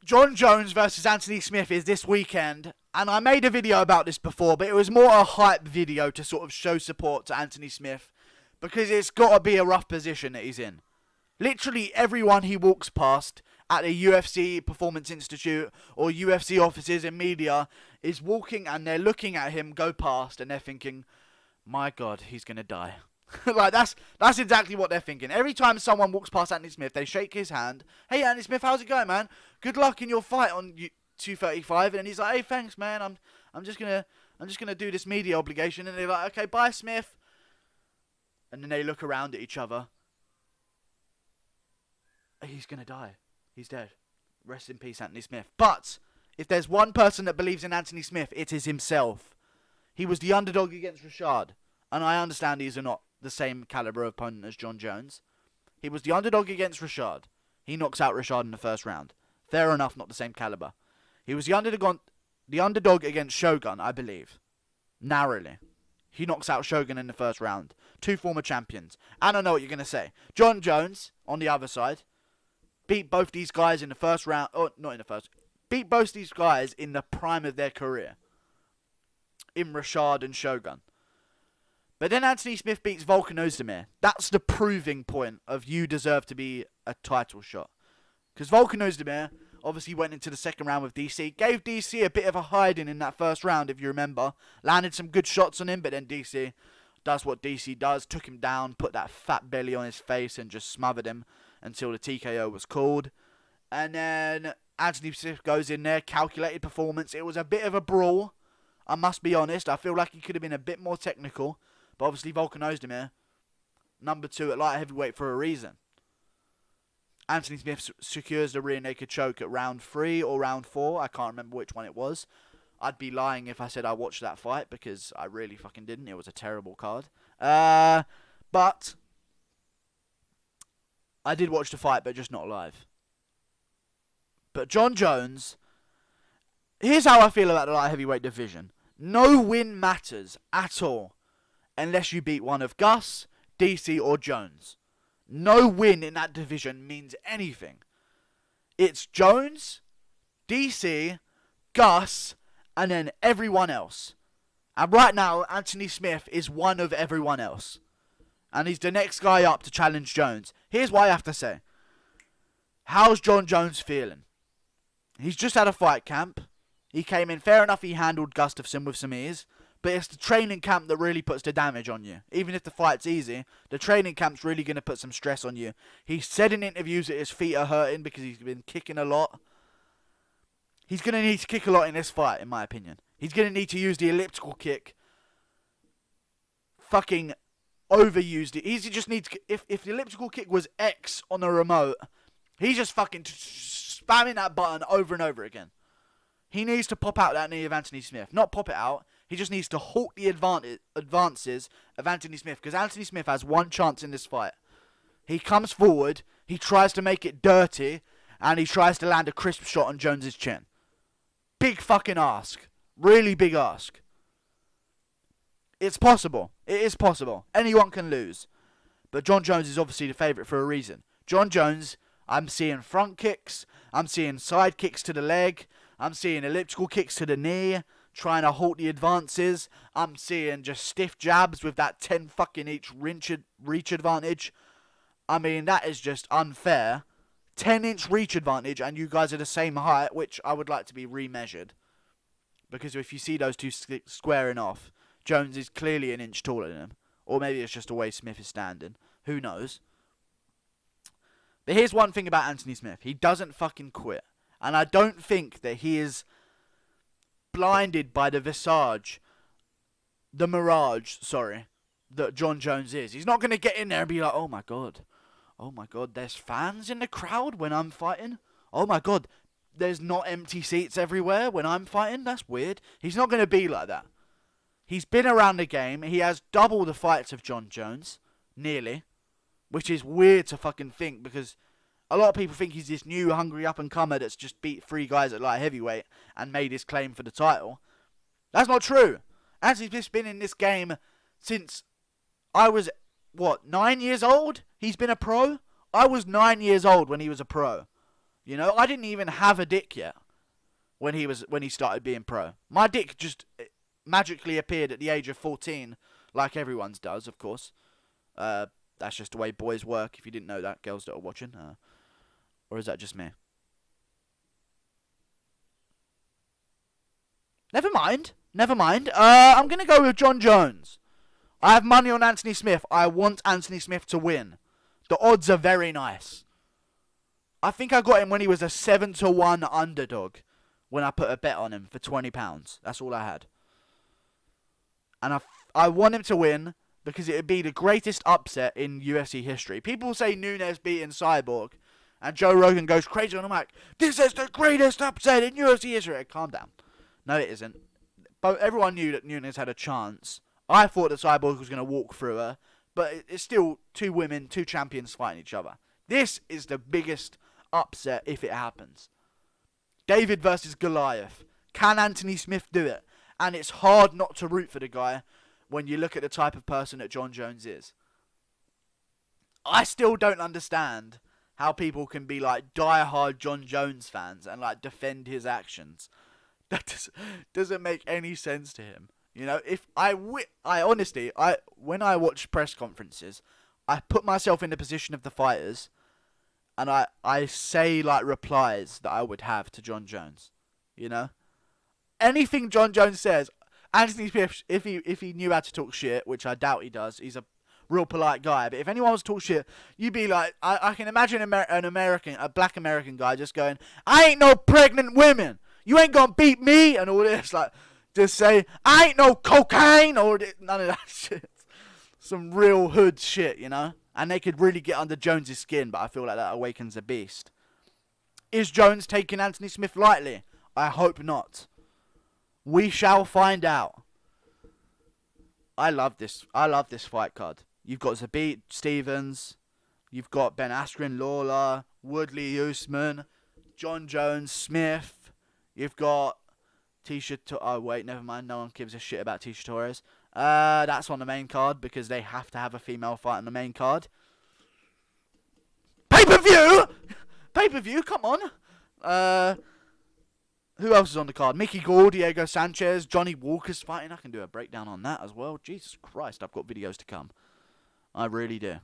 Jon Jones versus Anthony Smith is this weekend, and I made a video about this before, but it was more a hype video to sort of show support to Anthony Smith, because it's got to be a rough position that he's in. Literally everyone he walks past at a UFC Performance Institute or UFC offices and media is walking and they're looking at him go past and they're thinking, my God, he's going to die. Like, that's exactly what they're thinking. Every time someone walks past Anthony Smith, they shake his hand. Hey, Anthony Smith, how's it going, man? Good luck in your fight on 235. And he's like, hey, thanks, man. I'm just gonna do this media obligation. And they're like, okay, bye, Smith. And then they look around at each other. He's gonna die. He's dead. Rest in peace, Anthony Smith. But if there's one person that believes in Anthony Smith, it is himself. He was the underdog against Rashad. And I understand these are not the same caliber of opponent as Jon Jones. He was the underdog against Rashad. He knocks out Rashad in the first round. Fair enough, not the same caliber. He was the underdog against Shogun, I believe. Narrowly. He knocks out Shogun in the first round. Two former champions. And I know what you're going to say. Jon Jones, on the other side, beat both these guys in the first round. Oh, not in the first. Beat both these guys in the prime of their career. In Rashad and Shogun. But then Anthony Smith beats Volkan Ozdemir. That's the proving point of you deserve to be a title shot. Because Volkan Ozdemir obviously went into the second round with DC. Gave DC a bit of a hiding in that first round, if you remember. Landed some good shots on him, but then DC does what DC does. Took him down, put that fat belly on his face and just smothered him until the TKO was called. And then Anthony Smith goes in there. Calculated performance. It was a bit of a brawl. I must be honest. I feel like he could have been a bit more technical. But obviously Volkan Ozdemir, number 2 at light heavyweight for a reason. Anthony Smith secures the rear naked choke at round 3 or round 4. I can't remember which one it was. I'd be lying if I said I watched that fight because I really fucking didn't. It was a terrible card. But I did watch the fight, but just not live. But Jon Jones, here's how I feel about the light heavyweight division. No win matters at all. Unless you beat one of Gus, DC, or Jones. No win in that division means anything. It's Jones, DC, Gus, and then everyone else. And right now, Anthony Smith is one of everyone else. And he's the next guy up to challenge Jones. Here's what I have to say. How's Jon Jones feeling? He's just had a fight camp. He came in, fair enough, he handled Gustafsson with some ease. But it's the training camp that really puts the damage on you. Even if the fight's easy, the training camp's really going to put some stress on you. He said in interviews that his feet are hurting because he's been kicking a lot. He's going to need to kick a lot in this fight, in my opinion. He's going to need to use the elliptical kick. Fucking overused it. He just needs... If the elliptical kick was X on the remote, he's just fucking spamming that button over and over again. He needs to pop out that knee of Anthony Smith. Not pop it out. He just needs to halt the advances of Anthony Smith. Because Anthony Smith has one chance in this fight. He comes forward. He tries to make it dirty. And he tries to land a crisp shot on Jones's chin. Big fucking ask. Really big ask. It's possible. It is possible. Anyone can lose. But Jon Jones is obviously the favourite for a reason. Jon Jones, I'm seeing front kicks. I'm seeing side kicks to the leg. I'm seeing elliptical kicks to the knee. Trying to halt the advances. I'm seeing just stiff jabs with that 10 fucking each reach advantage. I mean, that is just unfair. 10-inch reach advantage and you guys are the same height, which I would like to be remeasured. Because if you see those two squaring off, Jones is clearly an inch taller than him. Or maybe it's just the way Smith is standing. Who knows? But here's one thing about Anthony Smith. He doesn't fucking quit. And I don't think that he is blinded by the mirage, that Jon Jones is. He's not going to get in there and be like, oh my god, there's fans in the crowd when I'm fighting. Oh my god, there's not empty seats everywhere when I'm fighting. That's weird. He's not going to be like that. He's been around the game. He has double the fights of Jon Jones, nearly, which is weird to fucking think because a lot of people think he's this new, hungry up-and-comer that's just beat 3 guys at light heavyweight and made his claim for the title. That's not true. Anthony Smith's been in this game since I was, 9 years old? He's been a pro? I was 9 years old when he was a pro. You know, I didn't even have a dick yet when he started being pro. My dick just magically appeared at the age of 14, like everyone's does, of course. That's just the way boys work. If you didn't know that, girls that are watching, or is that just me? Never mind. I'm gonna go with Jon Jones. I have money on Anthony Smith. I want Anthony Smith to win. The odds are very nice. I think I got him when he was a 7-1 underdog when I put a bet on him for £20. That's all I had. And I want him to win because it would be the greatest upset in UFC history. People say Nunes beating Cyborg, and Joe Rogan goes crazy on the mic. This is the greatest upset in UFC history. Calm down. No, it isn't. But everyone knew that Nunes had a chance. I thought that Cyborg was going to walk through her, but it's still two women, two champions fighting each other. This is the biggest upset if it happens. David versus Goliath. Can Anthony Smith do it? And it's hard not to root for the guy when you look at the type of person that Jon Jones is. I still don't understand how people can be like die-hard Jon Jones fans and like defend his actions. That doesn't make any sense to him. You know, if when I watch press conferences, I put myself in the position of the fighters, and I say like replies that I would have to Jon Jones. You know, anything Jon Jones says, Anthony Smith, if he knew how to talk shit, which I doubt he does, he's a real polite guy. But if anyone was to talk shit, you'd be like, I can imagine a black American guy just going, "I ain't no pregnant women. You ain't gonna beat me," and all this, like, just say, "I ain't no cocaine," or none of that shit. Some real hood shit, you know? And they could really get under Jones' skin, but I feel like that awakens a beast. Is Jones taking Anthony Smith lightly? I hope not. We shall find out. I love this fight card. You've got Zabit Stevens, you've got Ben Askren, Lawler, Woodley, Usman, Jon Jones, Smith. You've got Tisha... Oh, wait, never mind. No one gives a shit about Tisha Torres. That's on the main card because they have to have a female fight on the main card. Pay-per-view! Pay-per-view, come on. Who else is on the card? Mickey Gall, Diego Sanchez, Johnny Walker's fighting. I can do a breakdown on that as well. Jesus Christ, I've got videos to come. I really do.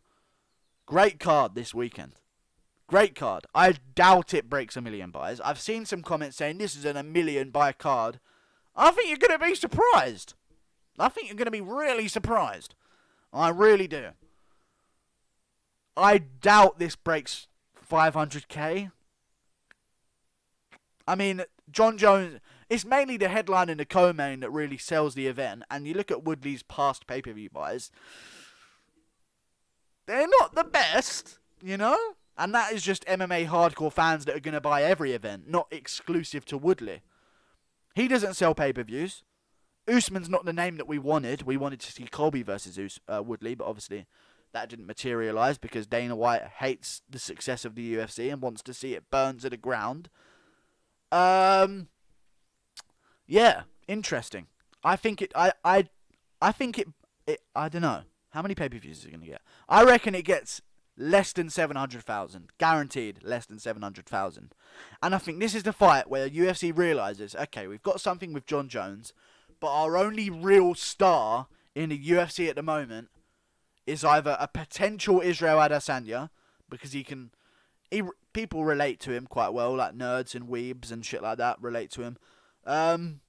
Great card this weekend. Great card. I doubt it breaks 1 million buys. I've seen some comments saying this is an 1 million buy card. I think you're going to be surprised. I think you're going to be really surprised. I really do. I doubt this breaks 500k. I mean, Jon Jones, it's mainly the headline and the co-main that really sells the event. And you look at Woodley's past pay-per-view buys. They're not the best, you know? And that is just MMA hardcore fans that are going to buy every event, not exclusive to Woodley. He doesn't sell pay-per-views. Usman's not the name that we wanted. We wanted to see Colby versus Woodley, but obviously that didn't materialise because Dana White hates the success of the UFC and wants to see it burn to the ground. Yeah, interesting. I think it. I think it. I don't know how many pay-per-views is it going to get. I reckon it gets less than 700,000. Guaranteed less than 700,000. And I think this is the fight where UFC realises, okay, we've got something with Jon Jones, but our only real star in the UFC at the moment is either a potential Israel Adesanya, because people relate to him quite well, like nerds and weebs and shit like that relate to him. And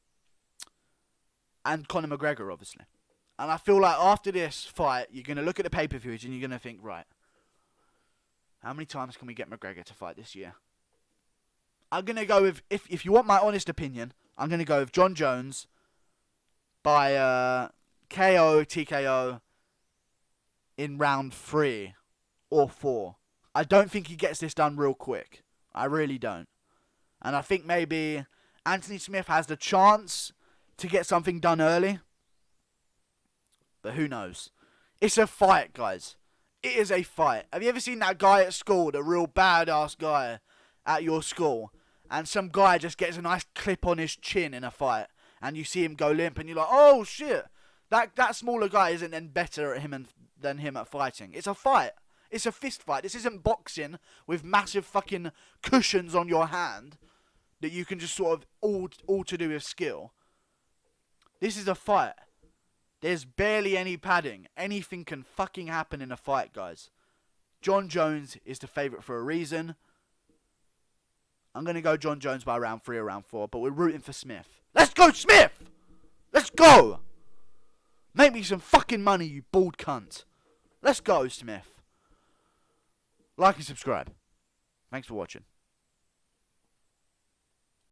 Conor McGregor, obviously. And I feel like after this fight, you're going to look at the pay-per-views and you're going to think, right, how many times can we get McGregor to fight this year? I'm going to go with, if you want my honest opinion, I'm going to go with Jon Jones by KO, TKO in round 3 or 4. I don't think he gets this done real quick. I really don't. And I think maybe Anthony Smith has the chance to get something done early. But who knows? It's a fight, guys. It is a fight. Have you ever seen that guy at school, the real badass guy at your school, and some guy just gets a nice clip on his chin in a fight, and you see him go limp, and you're like, oh shit, that smaller guy isn't then better at him than him at fighting. It's a fight. It's a fist fight. This isn't boxing with massive fucking cushions on your hand that you can just sort of all to do with skill. This is a fight. There's barely any padding. Anything can fucking happen in a fight, guys. Jon Jones is the favourite for a reason. I'm going to go Jon Jones by round 3 or round 4, but we're rooting for Smith. Let's go, Smith! Let's go! Make me some fucking money, you bald cunt. Let's go, Smith. Like and subscribe. Thanks for watching.